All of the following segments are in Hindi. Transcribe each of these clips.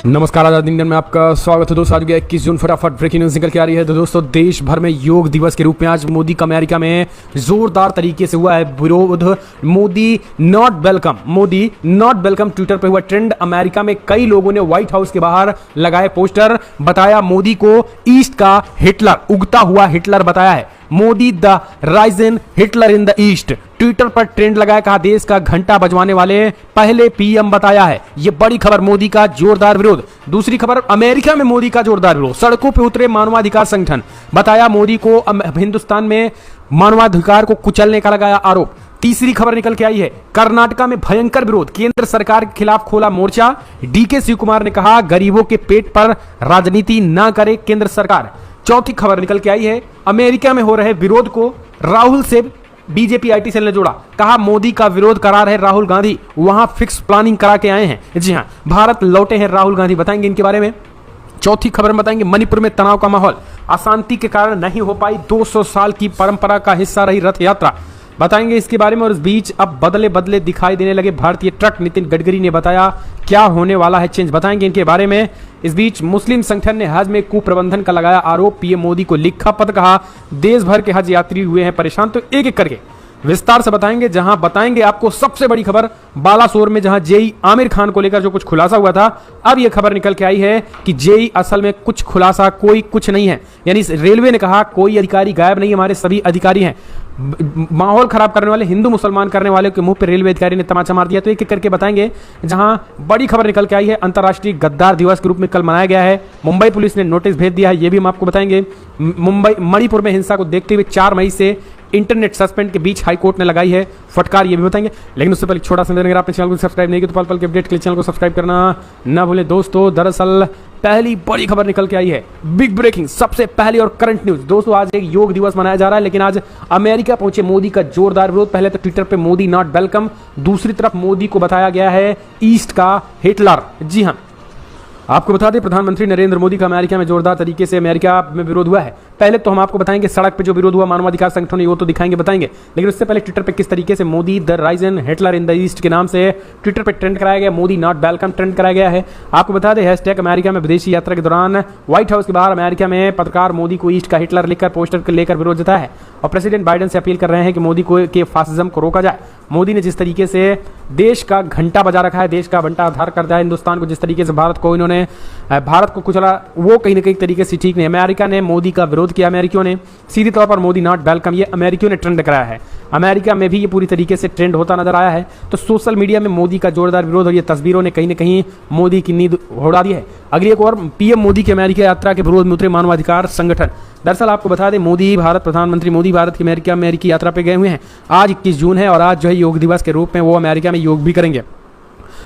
नमस्कार, आजाद इंडियन में आपका स्वागत है दोस्तों। आज 21 जून फटाफट ब्रेकिंग न्यूज निकल के आ रही है। तो दोस्तों, देश भर में योग दिवस के रूप में आज मोदी का अमेरिका में जोरदार तरीके से हुआ है विरोध। मोदी नॉट वेलकम ट्विटर पे हुआ ट्रेंड। अमेरिका में कई लोगों ने व्हाइट हाउस के बाहर लगाए पोस्टर, बताया मोदी को ईस्ट का हिटलर, उगता हुआ हिटलर बताया है। Modi the rising Hitler in the east, Twitter पर ट्रेंड लगाया, कहा देश का घंटा बजवाने वाले पहले पीएम बताया है। यह बड़ी खबर, मोदी का जोरदार विरोध। दूसरी खबर, अमेरिका में मोदी का जोरदार विरोध, सड़कों पर उतरे मानवाधिकार संगठन, बताया मोदी को हिंदुस्तान में मानवाधिकार को कुचलने का लगाया आरोप। तीसरी खबर निकल के आई है, कर्नाटका में भयंकर विरोध, केंद्र सरकार के खिलाफ खोला मोर्चा। डीके शिव कुमार ने कहा गरीबों के पेट पर राजनीति ना करे केंद्र सरकार। चौथी खबर निकल के आई है, अमेरिका में हो रहे विरोध को राहुल से बीजेपी आईटी सेल ने जोड़ा, कहा मोदी का विरोध करा रहे राहुल गांधी, वहां फिक्स प्लानिंग करा के आए हैं। जी हां, भारत लौटे हैं राहुल गांधी, बताएंगे इनके बारे में। चौथी खबर में बताएंगे, मणिपुर में तनाव का माहौल, अशांति के कारण नहीं हो पाई 200 साल की परंपरा का हिस्सा रही रथ यात्रा, बताएंगे इसके बारे में। और इस बीच अब बदले बदले दिखाई देने लगे भारतीय ट्रक, नितिन गडकरी ने बताया क्या होने वाला है चेंज, बताएंगे इनके बारे में। इस बीच मुस्लिम संगठन ने हज में कुप्रबंधन का लगाया आरोप, पीएम मोदी को लिखा पत्र, कहा देश भर के हज यात्री हुए हैं परेशान। तो एक एक करके विस्तार से बताएंगे, जहां बताएंगे आपको सबसे बड़ी खबर, बालासोर में जहां जेई आमिर खान को लेकर जो कुछ खुलासा हुआ था, अब यह खबर निकल के आई है कि जेई असल में कुछ खुलासा कोई कुछ नहीं है। यानी रेलवे ने कहा कोई अधिकारी गायब नहीं, हमारे सभी अधिकारी हैं। माहौल खराब करने वाले, हिंदू मुसलमान करने वाले के मुंह पे रेलवे अधिकारी ने तमाचा मार दिया। तो एक एक करके बताएंगे। जहां बड़ी खबर निकल के आई है, अंतर्राष्ट्रीय गद्दार दिवस के रूप में कल मनाया गया है, मुंबई पुलिस ने नोटिस भेज दिया है, यह भी हम आपको बताएंगे। मणिपुर में हिंसा को देखते हुए 4 मई से इंटरनेट सस्पेंड के बीच हाईकोर्ट ने लगाई है फटकार, ये भी बताएंगे। लेकिन उससे पहले छोटा सा, अगर आपने चैनल को सब्सक्राइब नहीं किया तो पल पल के अपडेट के लिए चैनल को सब्सक्राइब करना ना भूलें दोस्तों। दरअसल पहली बड़ी खबर निकल के आई है, बिग ब्रेकिंग, सबसे पहली और करंट न्यूज। दोस्तों, आज एक योग दिवस मनाया जा रहा है, लेकिन आज अमेरिका पहुंचे मोदी का जोरदार विरोध। पहले तो ट्विटर पे मोदी नॉट वेलकम, दूसरी तरफ मोदी को बताया गया है ईस्ट का हिटलर। जी हां, आपको बता दें प्रधानमंत्री नरेंद्र मोदी का अमेरिका में जोरदार तरीके से अमेरिका में विरोध हुआ है। पहले तो हम आपको बताएंगे सड़क पे जो विरोध हुआ मानवाधिकार संगठनों, वो तो दिखाएंगे बताएंगे, लेकिन उससे पहले ट्विटर पे किस तरीके से Modi the rising Hitler in the east के नाम से ट्विटर पे ट्रेंड कराया गया, मोदी नॉट वेलकम ट्रेंड कराया गया है। आपको बता दें हैशटैग अमेरिका में विदेशी यात्रा के दौरान व्हाइट हाउस के बाहर अमेरिका में पत्रकार मोदी को ईस्ट का हिटलर लिखकर पोस्टर लेकर विरोध जताया है और प्रेसिडेंट बाइडेन से अपील कर रहे हैं कि मोदी को के फासिज्म को रोका जाए। मोदी ने जिस तरीके से देश का घंटा बजा रखा है, देश का घंटा आधार करता है हिंदुस्तान को, जिस तरीके से भारत को कुचला, वो कहीं ना कहीं तरीके से ठीक नहीं। अमेरिका ने मोदी का विरोध किया, अमेरिकियों ने सीधे तौर पर मोदी नॉट वेलकम, ये अमेरिकियों ने ट्रेंड कराया है। अमेरिका में भी ये पूरी तरीके से ट्रेंड होता नजर आया है। तो सोशल मीडिया में मोदी का जोरदार विरोध और ये तस्वीरों ने कहीं ना कहीं मोदी की नींद उड़ा दी है। अगली एक और, पीएम मोदी की अमेरिका यात्रा के विरोध में उतरे मानवाधिकार संगठन। दरअसल आपको बता दें प्रधानमंत्री मोदी भारत की अमेरिकी यात्रा पे गए हुए हैं। आज 21 जून है और आज जो है योग दिवस के रूप में वो अमेरिका में योग भी करेंगे।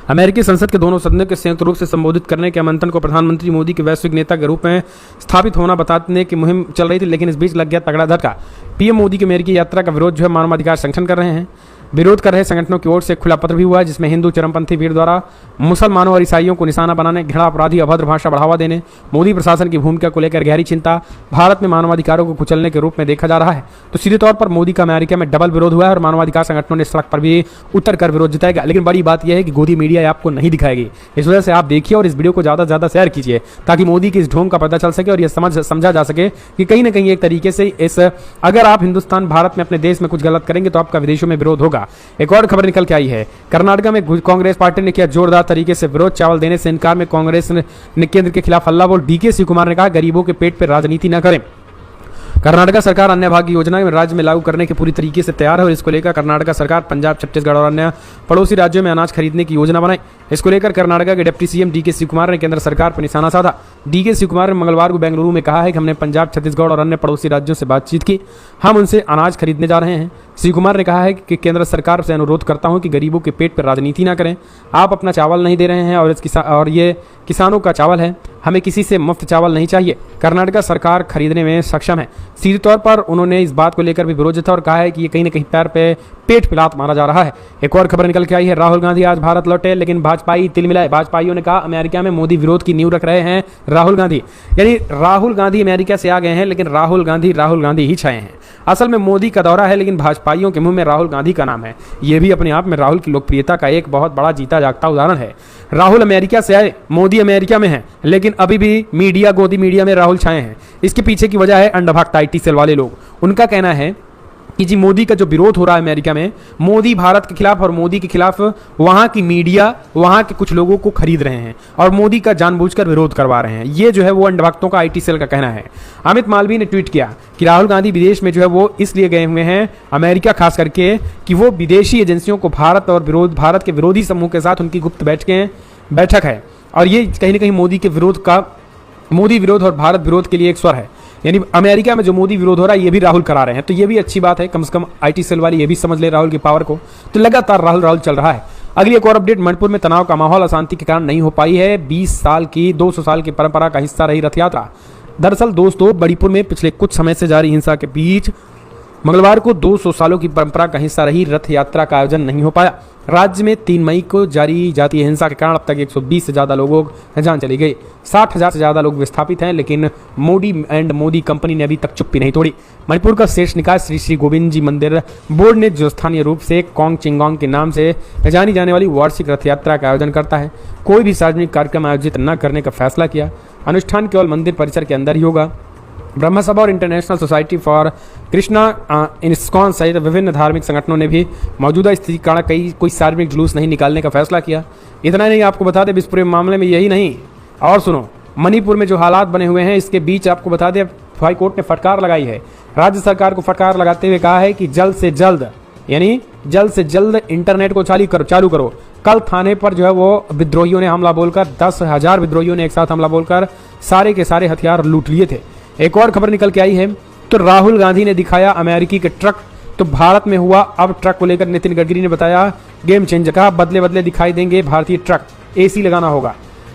अमेरिकी संसद के दोनों सदनों के संयुक्त रूप से संबोधित करने के आमंत्रण को प्रधानमंत्री मोदी के वैश्विक नेता के रूप में स्थापित होना बताने की मुहिम चल रही थी, लेकिन इस बीच लग गया तगड़ा झटका। पीएम मोदी की अमेरिकी यात्रा का विरोध जो है मानवाधिकार संगठन कर रहे हैं। विरोध कर रहे संगठनों की ओर से खुला पत्र भी हुआ है, जिसमें हिंदू चरमपंथी भीड़ द्वारा मुसलमानों और ईसाइयों को निशाना बनाने, घृणा अपराधी, अभद्र भाषा बढ़ावा देने, मोदी प्रशासन की भूमिका को लेकर गहरी चिंता, भारत में मानवाधिकारों को कुचलने के रूप में देखा जा रहा है। तो सीधे तौर पर मोदी का अमेरिका में डबल विरोध हुआ है और मानवाधिकार संगठनों ने सड़क पर भी उतर कर विरोध जताएगा। लेकिन बड़ी बात यह है कि गोदी मीडिया आपको नहीं दिखाएगी, इस वजह से आप देखिए और इस वीडियो को ज़्यादा से ज़्यादा शेयर कीजिए ताकि मोदी की इस ढोंग का पता चल सके और यह समझा जा सके कि कहीं ना कहीं एक तरीके से अगर आप हिंदुस्तान भारत में अपने देश में कुछ गलत करेंगे तो आपका विदेशों में विरोध होगा। एक और खबर निकल के आई है, कर्नाटका में कांग्रेस पार्टी ने किया जोरदार तरीके से विरोध, चावल देने से इनकार में कांग्रेस ने केंद्र के खिलाफ हल्ला बोल। डीके शिव कुमार ने कहा गरीबों के पेट पर राजनीति न करें। कर्नाटका सरकार अन्य भाग्य योजना में राज्य में लागू करने के पूरी तरीके से तैयार है और इसको लेकर कर्नाटका सरकार पंजाब, छत्तीसगढ़ और अन्य पड़ोसी राज्यों में अनाज खरीदने की योजना बनाई। इसको लेकर कर्नाटका के डिप्टी सीएम डीके शिव कुमार ने केंद्र सरकार पर निशाना साधा। डीके शिव कुमार ने मंगलवार को बेंगलुरु में कहा है कि हमने पंजाब, छत्तीसगढ़ और अन्य पड़ोसी राज्यों से बातचीत की, हम उनसे अनाज खरीदने जा रहे हैं। शिव कुमार ने कहा है कि केंद्र सरकार से अनुरोध करता हूं कि गरीबों के पेट पर राजनीति ना करें। आप अपना चावल नहीं दे रहे हैं और ये किसानों का चावल है। हमें किसी से मुफ्त चावल नहीं चाहिए। कर्नाटका सरकार खरीदने में सक्षम है। सीधे तौर पर उन्होंने इस बात को लेकर भी विरोध जताया और कहा है कि ये कहीं ना कहीं पैर पे पेट पे लात मारा जा रहा है। एक और खबर निकल के आई है, राहुल गांधी आज भारत लौटे लेकिन भाजपाई तिल मिलाए। भाजपाइयों ने कहा अमेरिका में मोदी विरोध की नींव रख रहे हैं राहुल गांधी, यानी राहुल गांधी अमेरिका से आ गए हैं लेकिन राहुल गांधी ही छाए हैं। असल में मोदी का दौरा है लेकिन भाजपाइयों के मुंह में राहुल गांधी का नाम है। यह भी अपने आप में राहुल की लोकप्रियता का एक बहुत बड़ा जीता जागता उदाहरण है। राहुल अमेरिका से आए, मोदी अमेरिका में है, लेकिन अभी भी गोदी मीडिया में राहुल छाए हैं। इसके पीछे की वजह है अंडभक्त आईटी सेल वाले लोग। उनका कहना है कि जी मोदी का जो विरोध हो रहा है अमेरिका में, मोदी भारत के खिलाफ और मोदी के खिलाफ वहां की मीडिया वहां के कुछ लोगों को खरीद रहे हैं और मोदी का जानबूझकर विरोध करवा रहे हैं। ये जो है वो अंडभक्तों का आईटी सेल का कहना है। अमित मालवीय ने ट्वीट किया कि राहुल गांधी विदेश में जो है वो इसलिए गए हुए हैं अमेरिका खास करके कि वो विदेशी एजेंसियों को भारत के विरोधी समूह के साथ उनकी गुप्त बैठक है और ये कहीं ना कहीं मोदी विरोध और भारत विरोध के लिए एक स्वर है। यानी अमेरिका में जो मोदी विरोध हो रहा है ये भी राहुल करा रहे हैं, तो ये भी अच्छी बात है। कम से कम आईटी सेल वाले ये भी समझ ले राहुल की पावर को। तो लगातार राहुल चल रहा है। अगली एक और अपडेट, मणिपुर में तनाव का माहौल अशांति के कारण नहीं हो पाई है 200 साल की परंपरा का हिस्सा रही रथ यात्रा। दरअसल दोस्तों मणिपुर में पिछले कुछ समय से जारी हिंसा के बीच मंगलवार को 200 सालों की परंपरा का हिस्सा रही रथ यात्रा का आयोजन नहीं हो पाया। राज्य में 3 मई को जारी जातीय हिंसा के कारण अब तक 120 से ज़्यादा लोगों की जान चली गई। 60,000 से ज़्यादा लोग विस्थापित हैं, लेकिन मोदी कंपनी ने अभी तक चुप्पी नहीं तोड़ी। मणिपुर का शीर्ष निकाय श्री गोविंद जी मंदिर बोर्ड ने जो स्थानीय रूप से कॉन्ग चिंगोंग के नाम से जानी जाने वाली वार्षिक रथ यात्रा का आयोजन करता है, कोई भी सार्वजनिक कार्यक्रम आयोजित न करने का फैसला किया। अनुष्ठान केवल मंदिर परिसर के अंदर ही होगा। ब्रह्म सभा और international society for Krishna ISKCON सहित विभिन्न धार्मिक संगठनों ने भी मौजूदा स्थिति के कारण कोई सार्वजनिक जुलूस नहीं निकालने का फैसला किया। इतना नहीं, आपको बता दें इस पूरे मामले में यही नहीं और सुनो, मणिपुर में जो हालात बने हुए हैं इसके बीच आपको बता दें हाई कोर्ट ने फटकार लगाई है। राज्य सरकार को फटकार लगाते हुए कहा है कि जल्द से जल्द इंटरनेट को चालू करो। कल थाने पर जो है वो विद्रोहियों ने हमला बोलकर 10,000 विद्रोहियों ने एक साथ हमला बोलकर सारे के सारे हथियार लूट लिए थे। एक और खबर निकल के आई है, तो राहुल गांधी ने दिखाया अमेरिकी के ट्रक, तो भारत में हुआ अब ट्रक को लेकर नितिन गडकरी ने बताया गेम चेंज, कहा बदले दिखाई देंगे भारतीय ट्रक, एसी लगाना होगा।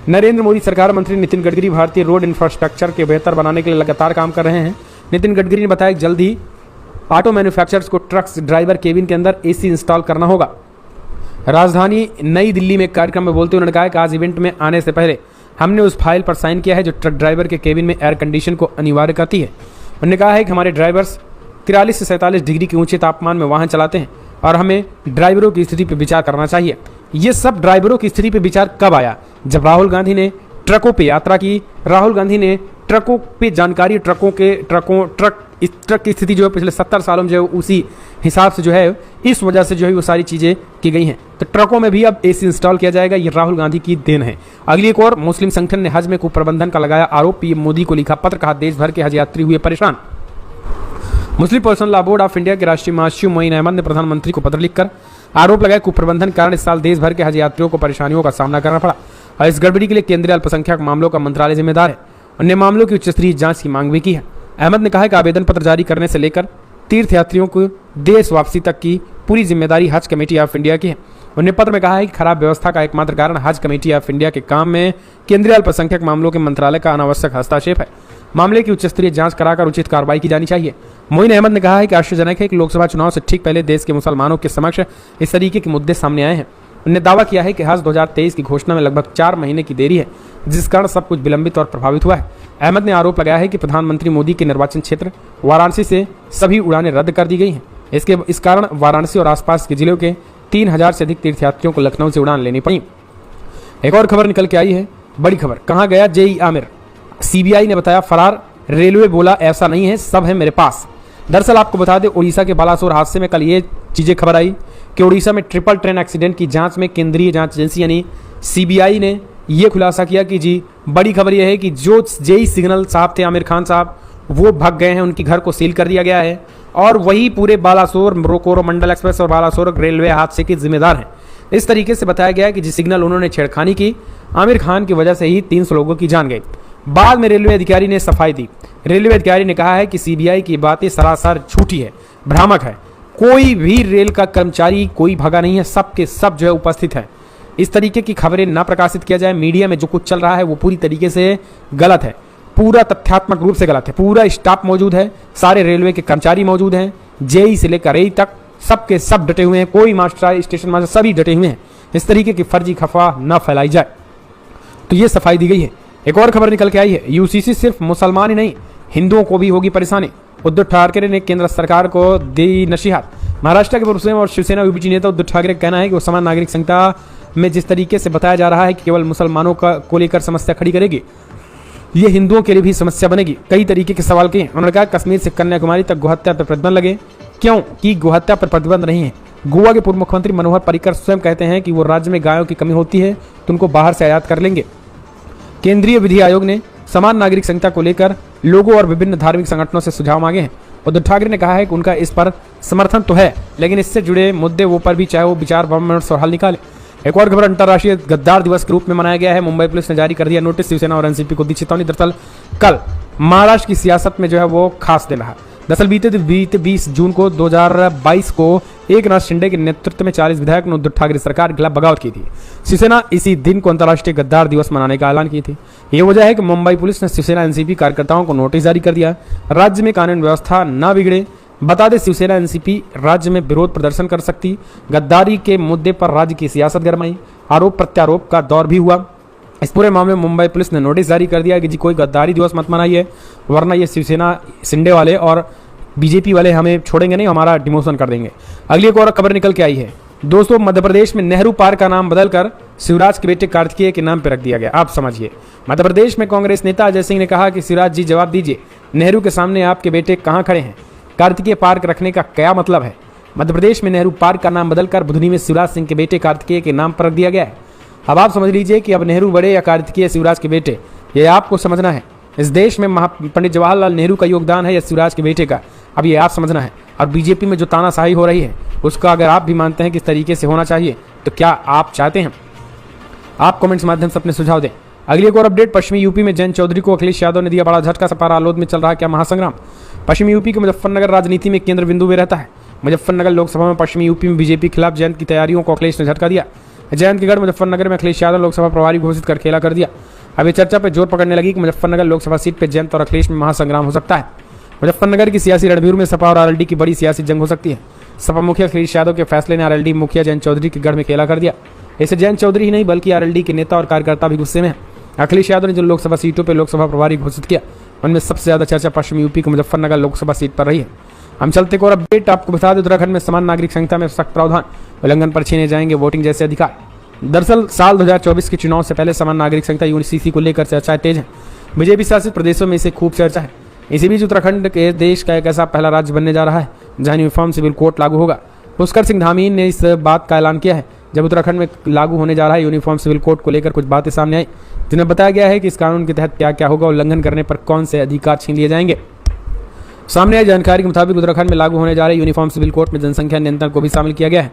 नरेंद्र मोदी सरकार मंत्री नितिन गडकरी भारतीय रोड इंफ्रास्ट्रक्चर के बेहतर बनाने के लिए लगातार काम कर रहे हैं। नितिन गडकरी ने बताया जल्द ही ऑटो मैन्युफैक्चरर्स को ट्रक्स ड्राइवर केबिन के अंदर एसी इंस्टॉल करना होगा। राजधानी नई दिल्ली में एक कार्यक्रम में बोलते हुए उन्होंने कहा कि आज इवेंट में आने से पहले हमने उस फाइल पर साइन किया है जो ट्रक ड्राइवर के केबिन में एयर कंडीशन को अनिवार्य करती है। उन्होंने कहा है कि हमारे ड्राइवर्स 43 से 47 डिग्री के ऊंचे तापमान में वाहन चलाते हैं और हमें ड्राइवरों की स्थिति पर विचार करना चाहिए। ये सब ड्राइवरों की स्थिति पर विचार कब आया? जब राहुल गांधी ने ट्रकों पे यात्रा की, राहुल गांधी ने ट्रकों पे जानकारी, इस ट्रक की स्थिति जो है पिछले 70 सालों में जो है उसी हिसाब से जो है इस वजह से जो है वो सारी चीज़ें की गई हैं। तो ट्रकों में भी अब एसी इंस्टॉल किया जाएगा, ये राहुल गांधी की देन है। अगली एक और, मुस्लिम संगठन ने हज में कुप्रबंधन का लगाया आरोप, पीएम मोदी को लिखा पत्र, कहा देश भर के हज यात्री हुए परेशान। Muslim personal law board of India के राष्ट्रीय महासचिव मोइन अहमद ने प्रधानमंत्री को पत्र लिखकर आरोप लगाया कुप्रबंधन के कारण इस साल देश भर के हज यात्रियों को परेशानियों का सामना करना पड़ा और इस गड़बड़ी के लिए केंद्रीय अल्पसंख्यक मामलों का मंत्रालय जिम्मेदार है। अन्य मामलों की उच्च स्तरीय जांच की मांग भी की है। अहमद ने कहा कि आवेदन पत्र जारी करने से लेकर तीर्थयात्रियों को देश वापसी तक की पूरी जिम्मेदारी हज कमेटी ऑफ इंडिया की है। उन्होंने पत्र में कहा है कि खराब व्यवस्था का एकमात्र कारण हज कमेटी ऑफ इंडिया के काम में केंद्रीय अल्पसंख्यक मामलों के मंत्रालय का अनावश्यक हस्तक्षेप है। मामले की उच्च स्तरीय जांच कराकर उचित कार्रवाई की जानी चाहिए। मोइन अहमद ने कहा है कि आश्चर्यजनक है कि लोकसभा चुनाव से ठीक पहले देश के मुसलमानों के समक्ष इस तरीके के मुद्दे सामने आए हैं। उन्होंने दावा किया है कि हज 2023 की घोषणा में लगभग 4 महीने की देरी है, जिस कारण सब कुछ विलंबित और प्रभावित हुआ है। अहमद ने आरोप लगाया है कि प्रधानमंत्री मोदी के निर्वाचन क्षेत्र वाराणसी से सभी उड़ानें रद्द कर दी गई हैं। इस कारण वाराणसी और आसपास के जिलों के 3,000 से अधिक तीर्थयात्रियों को लखनऊ से उड़ान लेनी पड़ी। एक और खबर निकल के आई है, बड़ी खबर, कहाँ गया जेई आमिर? सीबीआई ने बताया फरार, रेलवे बोला ऐसा नहीं है, सब है मेरे पास। दरअसल आपको बता दें उड़ीसा के बालासोर हादसे में कल ये चीजें खबर आई कि उड़ीसा में ट्रिपल ट्रेन एक्सीडेंट की जांच में केंद्रीय जांच एजेंसी यानी सीबीआई ने यह खुलासा किया कि जी बड़ी खबर यह है कि जो जेई सिग्नल साहब थे आमिर खान साहब, वो भाग गए हैं, उनके घर को सील कर दिया गया है और वही पूरे बालासोर कोरोमंडल एक्सप्रेस और बालासोर रेलवे हादसे के जिम्मेदार हैं। इस तरीके से बताया गया कि जिस सिग्नल उन्होंने छेड़खानी की आमिर खान की वजह से ही 300 लोगों की जान गई। बाद में रेलवे अधिकारी ने सफाई दी। रेलवे अधिकारी ने कहा है कि सीबीआई की बातें सरासर झूठी है, भ्रामक है। कोई भी रेल का कर्मचारी कोई भागा नहीं है, सब के सब जो है उपस्थित है। इस तरीके की खबरें ना प्रकाशित किया जाए। मीडिया में जो कुछ चल रहा है वो पूरी तरीके से गलत है, पूरा तथ्यात्मक रूप से गलत है। पूरा स्टाफ मौजूद है, सारे रेलवे के कर्मचारी मौजूद हैं, जेई से लेकर ए तक सबके सब डटे हुए हैं, कोई मास्टर स्टेशन मास्टर सभी डटे हुए हैं। इस तरीके की फर्जी अफवाह न फैलाई जाए, तो ये सफाई दी गई है। एक और खबर निकल के आई है, यूसीसी सिर्फ मुसलमान ही नहीं हिंदुओं को भी होगी परेशानी। उद्धव ठाकरे ने केंद्र सरकार को दी नसीहत। महाराष्ट्र के पूर्व सीएम और शिवसेना यूपीजी नेता उद्धव ठाकरे का कहना है कि वो समान नागरिक संहिता में जिस तरीके से बताया जा रहा है कि केवल मुसलमानों को लेकर समस्या खड़ी करेगी, ये हिंदुओं के लिए भी समस्या बनेगी। कई तरीके के सवाल किए उन्होंने कहा, कश्मीर से कन्याकुमारी तक गोहत्या पर प्रतिबंध लगे, क्यों कि गोहत्या पर प्रतिबंध नहीं है। गोवा के पूर्व मुख्यमंत्री मनोहर पर्रिकर स्वयं कहते हैं कि वो राज्य में गायों की कमी होती है तो उनको बाहर से आयात कर लेंगे। केंद्रीय विधि आयोग ने समान नागरिक संहिता को लेकर लोगों और विभिन्न धार्मिक संगठनों से सुझाव मांगे हैं। उद्धव ठाकरे ने कहा है कि उनका इस पर समर्थन तो है, लेकिन इससे जुड़े मुद्दे वो पर भी चाहे वो विचार विमर्श और हल निकाले। एक और खबर, अंतर्राष्ट्रीय गद्दार दिवस के रूप में मनाया गया है। मुंबई पुलिस ने जारी कर दिया नोटिस, शिवसेना और एनसीपी को दी चेतावनी। दरअसल कल महाराष्ट्र की सियासत में जो है वो खास दिन रहा। दरअसल बीते 20 जून को 2022 को एकनाथ शिंदे के नेतृत्व में 40 विधायक ने उद्धव ठाकरे सरकार के खिलाफ बगावत की थी। शिवसेना इसी दिन को अंतर्राष्ट्रीय गद्दार दिवस मनाने का ऐलान की थी। ये वजह है कि मुंबई पुलिस ने शिवसेना एनसीपी कार्यकर्ताओं को नोटिस जारी कर दिया, राज्य में कानून व्यवस्था न बिगड़े। बता दें, शिवसेना एनसीपी राज्य में विरोध प्रदर्शन कर सकती। गद्दारी के मुद्दे पर राज्य की सियासत गरमाई, आरोप प्रत्यारोप का दौर भी हुआ। इस पूरे मामले में मुंबई पुलिस ने नोटिस जारी कर दिया कि जी कोई गद्दारी दिवस मत मनाइए, वरना ये शिवसेना शिंदे वाले और बीजेपी वाले हमें छोड़ेंगे नहीं, हमारा डिमोशन कर देंगे। अगली एक और खबर निकल के आई है दोस्तों, मध्य प्रदेश में नेहरू पार्क का नाम बदलकर शिवराज के बेटे कार्तिकेय के नाम पर रख दिया गया। आप समझिए, मध्य प्रदेश में कांग्रेस नेता अजय सिंह ने कहा कि शिवराज जी जवाब दीजिए, नेहरू के सामने आपके बेटे कहाँ खड़े हैं? कार्तिकेय पार्क रखने का क्या मतलब है? मध्य प्रदेश में नेहरू पार्क का नाम बदलकर बुधनी में शिवराज सिंह के बेटे कार्तिकेय के नाम पर रख दिया गया है। अब आप समझ लीजिए कि अब नेहरू बड़े या कार्तिकेय शिवराज के बेटे, ये आपको समझना है। इस देश में पंडित जवाहरलाल नेहरू का योगदान है या शिवराज के बेटे का, अब ये आप समझना है। और बीजेपी में जो तानाशाही हो रही है उसका अगर आप भी मानते हैं कि इस तरीके से होना चाहिए, तो क्या आप चाहते हैं? आप कमेंट्स माध्यम से अपने सुझाव दें। अगली एक और अपडेट, पश्चिमी यूपी में जयंत चौधरी को अखिलेश यादव ने दिया बड़ा झटका। सपारा आलोद में चल रहा क्या महासंग्राम। पश्चिमी यूपी के मुजफ्फरनगर राजनीति में केंद्र बिंदु में रहता है। मुजफ्फरनगर लोकसभा में पश्चिमी यूपी में बीजेपी के खिलाफ जयंत की तैयारियों को अखिलेश ने झटका दिया। जयंत के गढ़ मुजफ्फरनगर में अखिलेश यादव लोकसभा प्रभारी घोषित कर खेला कर दिया। अब ये चर्चा पर जोर पकड़ने लगी कि मुजफ्फरनगर लोकसभा सीट पर जयंत और अखिलेश में महासंग्राम हो सकता है। मुजफ्फरनगर की सियासी रणभूमि में सपा और आरएलडी की बड़ी सियासी जंग हो सकती है। सपा मुखिया अखिलेश यादव के फैसले ने आरएलडी मुखिया जयंत चौधरी के गढ़ में खेला कर दिया। इससे जयंत चौधरी ही नहीं बल्कि आरएलडी के नेता और कार्यकर्ता भी गुस्से में हैं। अखिलेश यादव ने जिन लोकसभा सीटों पर लोकसभा प्रभारी घोषित किया उनमें सबसे ज्यादा चर्चा पश्चिमी यूपी के मुजफ्फरनगर लोकसभा सीट पर रही है। हम चलते और अपडेट आपको बता दें, उत्तराखंड में समान नागरिक संहिता में सख्त प्रावधान, उल्लंघन पर छीने जाएंगे वोटिंग जैसे अधिकार। दरअसल साल 2024 के चुनाव से पहले समान नागरिक संहिता यूसीसी को लेकर चर्चाएं तेज है। बीजेपी शासित प्रदेशों में इसे खूब चर्चा है। इसी बीच उत्तराखंड के देश का एक ऐसा पहला राज्य बनने जा रहा है जहां यूनिफॉर्म सिविल कोड लागू होगा। पुष्कर सिंह धामी ने इस बात का ऐलान किया है जब उत्तराखंड में लागू होने जा रहा है यूनिफॉर्म सिविल कोड को लेकर कुछ बातें सामने आई, जिन्हें बताया गया है कि इस कानून के तहत क्या क्या होगा, उल्लंघन करने पर कौन से अधिकार छीन लिए जाएंगे। सामने आई जानकारी के मुताबिक उत्तराखंड में लागू होने जा रहे यूनिफॉर्म सिविल कोड में जनसंख्या नियंत्रण को भी शामिल किया गया है।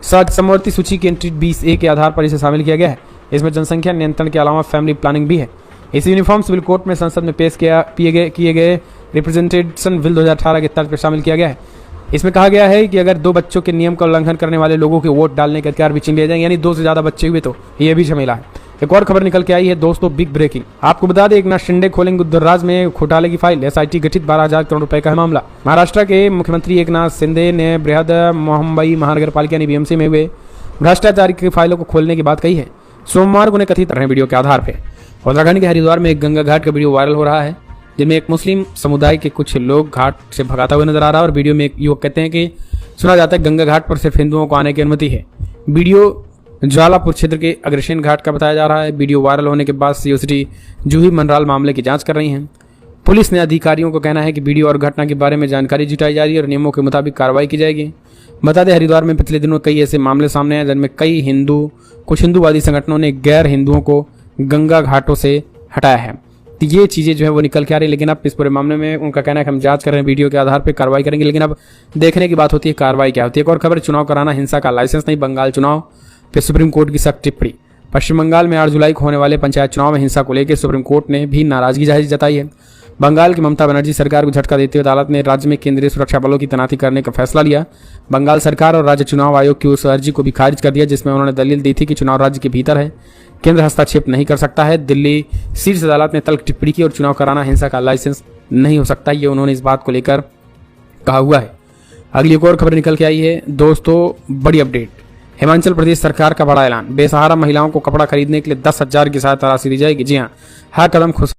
समवर्ती सूची की एंट्री 20A के आधार पर इसे शामिल किया गया है। इसमें जनसंख्या नियंत्रण के अलावा फैमिली प्लानिंग भी है। इस यूनिफॉर्म सिविल कोड में संसद में पेश किए गए रिप्रेजेंटेशन बिल 2018 के तर्ज पर शामिल किया गया है। इसमें कहा गया है कि अगर 2 बच्चों के नियम का उल्लंघन करने वाले लोगों के वोट डालने के अधिकार भी छीन लिए जाएंगे, यानी 2 से ज्यादा बच्चे हुए तो ये भी झमेला है। एक और खबर निकल के आई है दोस्तों, बिग ब्रेकिंग। आपको बता दें, एकनाथ शिंदे खोलेंगे उद्योगराज में घोटाले की फाइल। एसआईटी गठित 12,000 करोड़ रुपए का है मामला। महाराष्ट्र के मुख्यमंत्री एकनाथ शिंदे ने बृहद मुंबई महानगर पालिका यानी बीएमसी में हुए भ्रष्टाचार की फाइलों को खोलने की बात कही है। सोमवार को उन्हें कथित रहे वीडियो के आधार पर उत्तराखंड के हरिद्वार में एक गंगा घाट का वीडियो वायरल हो रहा है, जिनमें एक मुस्लिम समुदाय के कुछ लोग घाट से भगाता हुआ नजर आ रहा है। और वीडियो में एक युवक कहते हैं कि सुना जाता है गंगा घाट पर सिर्फ हिंदुओं को आने की अनुमति है। वीडियो ज्वालापुर क्षेत्र के अग्रसेन घाट का बताया जा रहा है। वीडियो वायरल होने के बाद सीओसीटी जूही मनराल मामले की जांच कर रही हैं। पुलिस ने अधिकारियों को कहना है कि वीडियो और घटना के बारे में जानकारी जुटाई जा रही है और नियमों के मुताबिक कार्रवाई की जाएगी। बता दें, हरिद्वार में पिछले दिनों कई ऐसे मामले सामने आए जिनमें कुछ हिंदूवादी संगठनों ने गैर हिंदुओं को गंगा घाटों से हटाया है। तो ये चीज़ें जो है वो निकल के आ रही है। लेकिन अब इस पूरे मामले में उनका कहना है कि हम जांच कर रहे हैं, वीडियो के आधार पर कार्रवाई करेंगे। लेकिन अब देखने की बात होती है कार्रवाई क्या होती है। एक और खबर, चुनाव कराना हिंसा का लाइसेंस नहीं, बंगाल चुनाव फिर सुप्रीम कोर्ट की सख्त टिप्पणी। पश्चिम बंगाल में 8 जुलाई को होने वाले पंचायत चुनाव में हिंसा को लेकर सुप्रीम कोर्ट ने भी नाराजगी जाहिर जताई है। बंगाल की ममता बनर्जी सरकार को झटका देते हुए अदालत ने राज्य में केंद्रीय सुरक्षा बलों की तैनाती करने का फैसला लिया। बंगाल सरकार और राज्य चुनाव आयोग की उस अर्जी को भी खारिज कर दिया जिसमें उन्होंने दलील दी थी कि चुनाव राज्य के भीतर है, केंद्र हस्तक्षेप नहीं कर सकता है। दिल्ली शीर्ष अदालत ने तल्ख टिप्पणी की और चुनाव कराना हिंसा का लाइसेंस नहीं हो सकता, ये उन्होंने इस बात को लेकर कहा हुआ है। अगली एक और खबर निकल के आई है दोस्तों, बड़ी अपडेट। हिमाचल प्रदेश सरकार का बड़ा ऐलान, बेसहारा महिलाओं को कपड़ा खरीदने के लिए 10,000 की सहायता राशि दी जाएगी। जी हाँ, हर कदम खुश